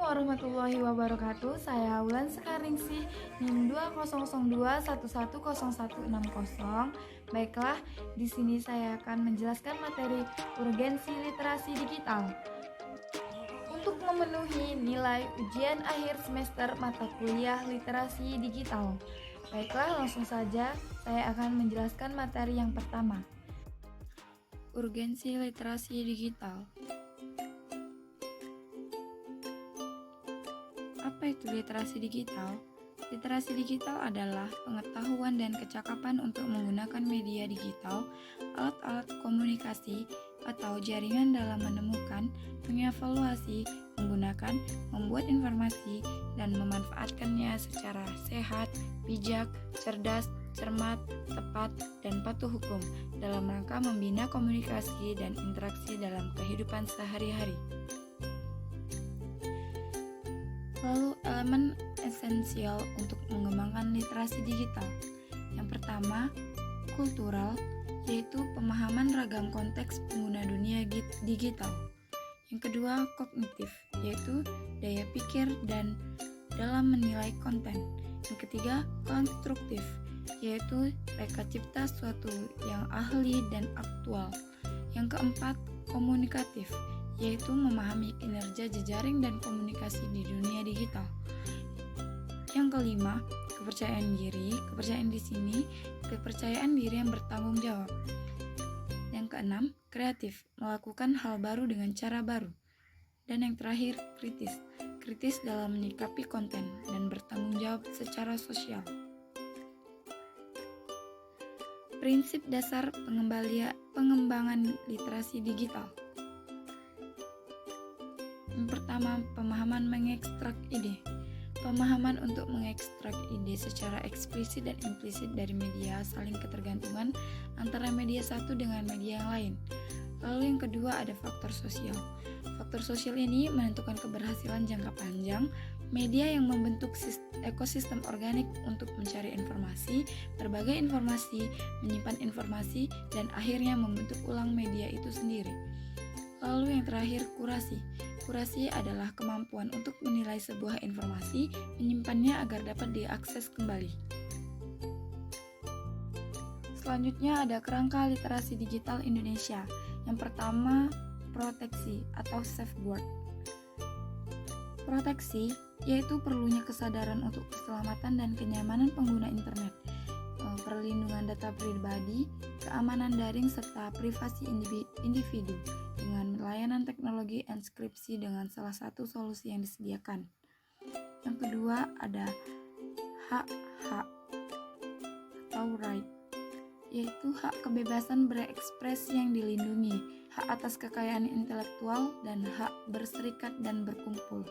warahmatullahi wabarakatuh. Saya Wulan Sekaringsi, NIM 200211010160. Baiklah, di sini saya akan menjelaskan materi urgensi literasi digital. Untuk memenuhi nilai ujian akhir semester mata kuliah literasi digital. Baiklah, langsung saja saya akan menjelaskan materi yang pertama. Urgensi literasi digital. Apa itu literasi digital? Literasi digital adalah pengetahuan dan kecakapan untuk menggunakan media digital, alat-alat komunikasi, atau jaringan dalam menemukan, mengevaluasi, menggunakan, membuat informasi, dan memanfaatkannya secara sehat, bijak, cerdas, cermat, tepat, dan patuh hukum dalam rangka membina komunikasi dan interaksi dalam kehidupan sehari-hari. Lalu elemen esensial untuk mengembangkan literasi digital. Yang pertama, kultural, yaitu pemahaman ragam konteks pengguna dunia digital. Yang kedua, kognitif, yaitu daya pikir dan dalam menilai konten. Yang ketiga, konstruktif, yaitu reka cipta suatu yang ahli dan aktual. Yang keempat, komunikatif, yaitu memahami kinerja jejaring dan komunikasi di dunia digital. Yang kelima, kepercayaan diri. Kepercayaan di sini kepercayaan diri yang bertanggung jawab. Yang keenam, kreatif, melakukan hal baru dengan cara baru. Dan yang terakhir, kritis. Kritis dalam menyikapi konten dan bertanggung jawab secara sosial. Prinsip dasar pengembangan literasi digital. Yang pertama, pemahaman mengekstrak ide. Pemahaman untuk mengekstrak ide secara eksplisit dan implisit dari media saling ketergantungan antara media satu dengan media yang lain. Lalu yang kedua ada faktor sosial. Faktor sosial ini menentukan keberhasilan jangka panjang media yang membentuk ekosistem organik untuk mencari informasi, berbagai informasi, menyimpan informasi, dan akhirnya membentuk ulang media itu sendiri. Lalu yang terakhir, kurasi. Kurasi adalah kemampuan untuk menilai sebuah informasi, menyimpannya agar dapat diakses kembali. Selanjutnya ada kerangka literasi digital Indonesia. Yang pertama, proteksi atau safeguard. Proteksi yaitu perlunya kesadaran untuk keselamatan dan kenyamanan pengguna internet, perlindungan data pribadi, keamanan daring, serta privasi individu dengan layanan teknologi enskripsi dengan salah satu solusi yang disediakan. Yang kedua ada hak atau right, yaitu hak kebebasan berekspresi yang dilindungi, hak atas kekayaan intelektual, dan hak berserikat dan berkumpul.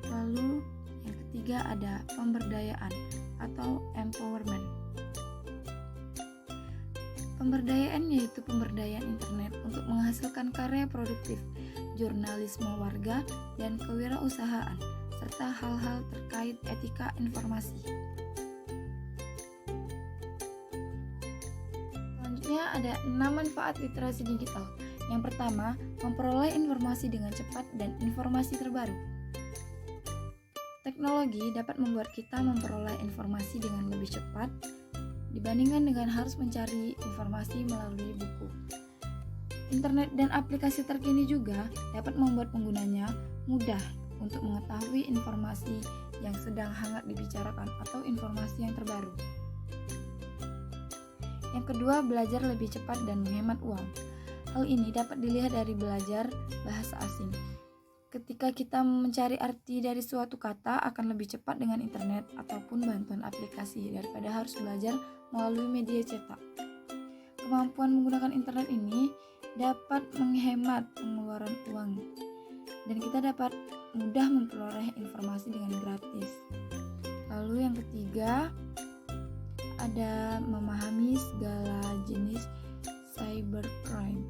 Lalu yang ketiga ada pemberdayaan atau empowerment. Pemberdayaan yaitu pemberdayaan internet untuk menghasilkan karya produktif, jurnalisme warga, dan kewirausahaan, serta hal-hal terkait etika informasi. Selanjutnya ada 6 manfaat literasi digital. Yang pertama, memperoleh informasi dengan cepat dan informasi terbaru. Teknologi dapat membuat kita memperoleh informasi dengan lebih cepat dibandingkan dengan harus mencari informasi melalui buku. Internet dan aplikasi terkini juga dapat membuat penggunanya mudah untuk mengetahui informasi yang sedang hangat dibicarakan atau informasi yang terbaru. Yang kedua, belajar lebih cepat dan menghemat uang. Hal ini dapat dilihat dari belajar bahasa asing. Ketika kita mencari arti dari suatu kata akan lebih cepat dengan internet ataupun bantuan aplikasi daripada harus belajar melalui media cetak. Kemampuan menggunakan internet ini dapat menghemat pengeluaran uang dan kita dapat mudah memperoleh informasi dengan gratis. Lalu yang ketiga ada memahami segala jenis cybercrime.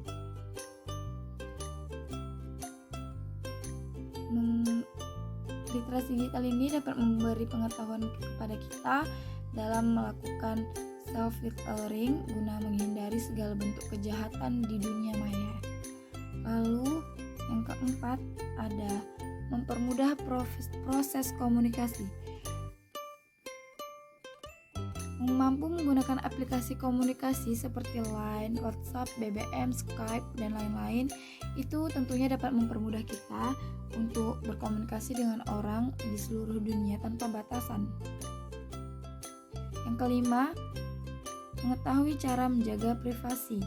Literasi digital ini dapat memberi pengetahuan kepada kita dalam melakukan self-filtering guna menghindari segala bentuk kejahatan di dunia maya. Lalu yang keempat ada mempermudah akses komunikasi. Mampu menggunakan aplikasi komunikasi seperti Line, WhatsApp, BBM, Skype, dan lain-lain, itu tentunya dapat mempermudah kita untuk berkomunikasi dengan orang di seluruh dunia tanpa batasan. Yang kelima, mengetahui cara menjaga privasi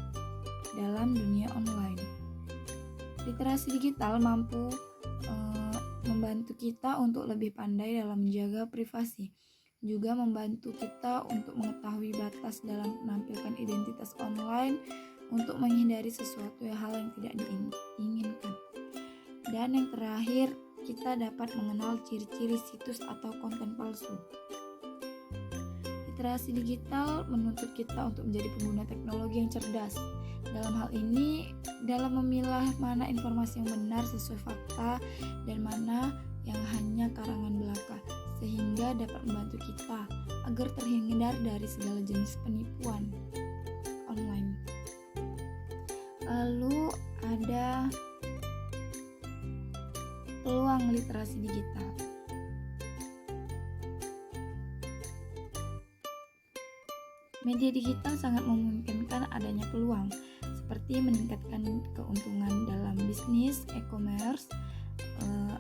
dalam dunia online. Literasi digital mampu membantu kita untuk lebih pandai dalam menjaga privasi, juga membantu kita untuk mengetahui batas dalam menampilkan identitas online untuk menghindari sesuatu hal yang tidak diinginkan. Dan yang terakhir, kita dapat mengenal ciri-ciri situs atau konten palsu. Literasi digital menuntut kita untuk menjadi pengguna teknologi yang cerdas. Dalam hal ini, dalam memilah mana informasi yang benar sesuai fakta dan mana yang hanya karangan belaka, sehingga dapat membantu kita agar terhindar dari segala jenis penipuan online. Lalu ada peluang literasi digital. Media digital sangat memungkinkan adanya peluang, seperti meningkatkan keuntungan dalam bisnis, e-commerce,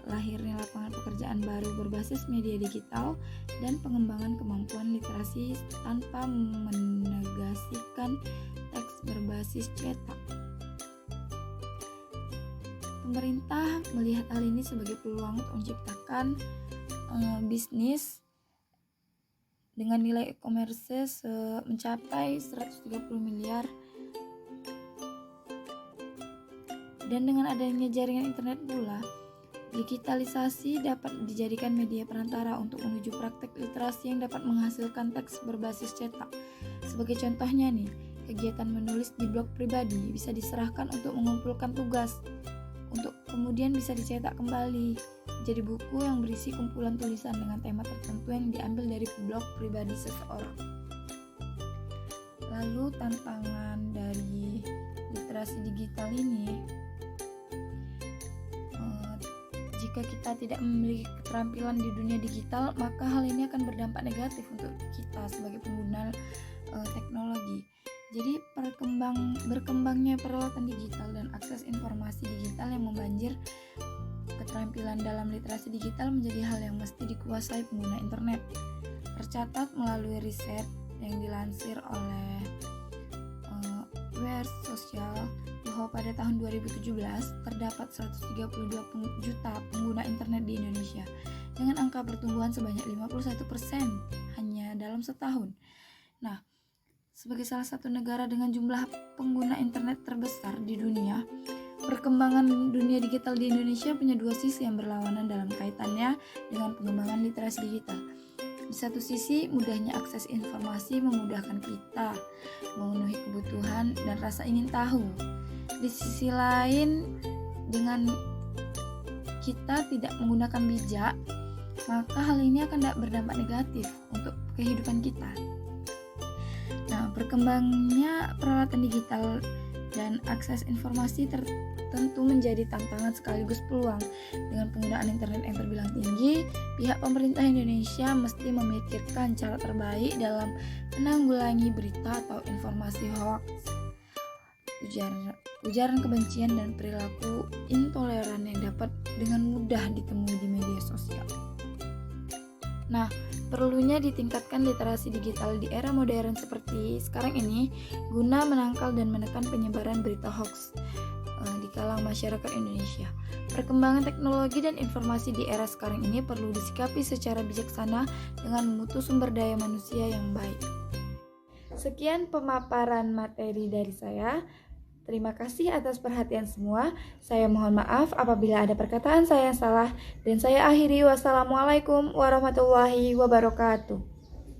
lahirnya lapangan pekerjaan baru berbasis media digital, dan pengembangan kemampuan literasi tanpa menegasikan teks berbasis cetak. Pemerintah melihat hal ini sebagai peluang untuk menciptakan bisnis dengan nilai e-commerce mencapai 130 miliar. Dan dengan adanya jaringan internet pula, digitalisasi dapat dijadikan media perantara untuk menuju praktek literasi yang dapat menghasilkan teks berbasis cetak. Sebagai contohnya nih, kegiatan menulis di blog pribadi bisa diserahkan untuk mengumpulkan tugas, untuk kemudian bisa dicetak kembali jadi buku yang berisi kumpulan tulisan dengan tema tertentu yang diambil dari blog pribadi seseorang. Lalu tantangan dari literasi digital ini, jika kita tidak memiliki keterampilan di dunia digital, maka hal ini akan berdampak negatif untuk kita sebagai pengguna teknologi. Jadi berkembangnya peralatan digital dan akses informasi digital yang membanjir keterampilan dalam literasi digital menjadi hal yang mesti dikuasai pengguna internet. Tercatat melalui riset yang dilansir oleh Ware Social bahwa pada tahun 2017 terdapat 132 juta pengguna internet di Indonesia dengan angka pertumbuhan sebanyak 51% hanya dalam setahun. Nah, sebagai salah satu negara dengan jumlah pengguna internet terbesar di dunia, perkembangan dunia digital di Indonesia punya dua sisi yang berlawanan dalam kaitannya dengan pengembangan literasi digital. Di satu sisi, mudahnya akses informasi memudahkan kita memenuhi kebutuhan dan rasa ingin tahu. Di sisi lain, dengan kita tidak menggunakan bijak, maka hal ini akan berdampak negatif untuk kehidupan kita. Nah, berkembangnya peralatan digital dan akses informasi tentu menjadi tantangan sekaligus peluang. Dengan penggunaan internet yang terbilang tinggi, pihak pemerintah Indonesia mesti memikirkan cara terbaik dalam menanggulangi berita atau informasi hoax, ujaran kebencian, dan perilaku intoleran yang dapat dengan mudah ditemui di media sosial. Nah, perlunya ditingkatkan literasi digital di era modern seperti sekarang ini guna menangkal dan menekan penyebaran berita hoax di kalangan masyarakat Indonesia. Perkembangan teknologi dan informasi di era sekarang ini perlu disikapi secara bijaksana dengan memutus sumber daya manusia yang baik. Sekian pemaparan materi dari saya. Terima kasih atas perhatian semua. Saya mohon maaf apabila ada perkataan saya yang salah, dan saya akhiri. Wassalamualaikum warahmatullahi wabarakatuh.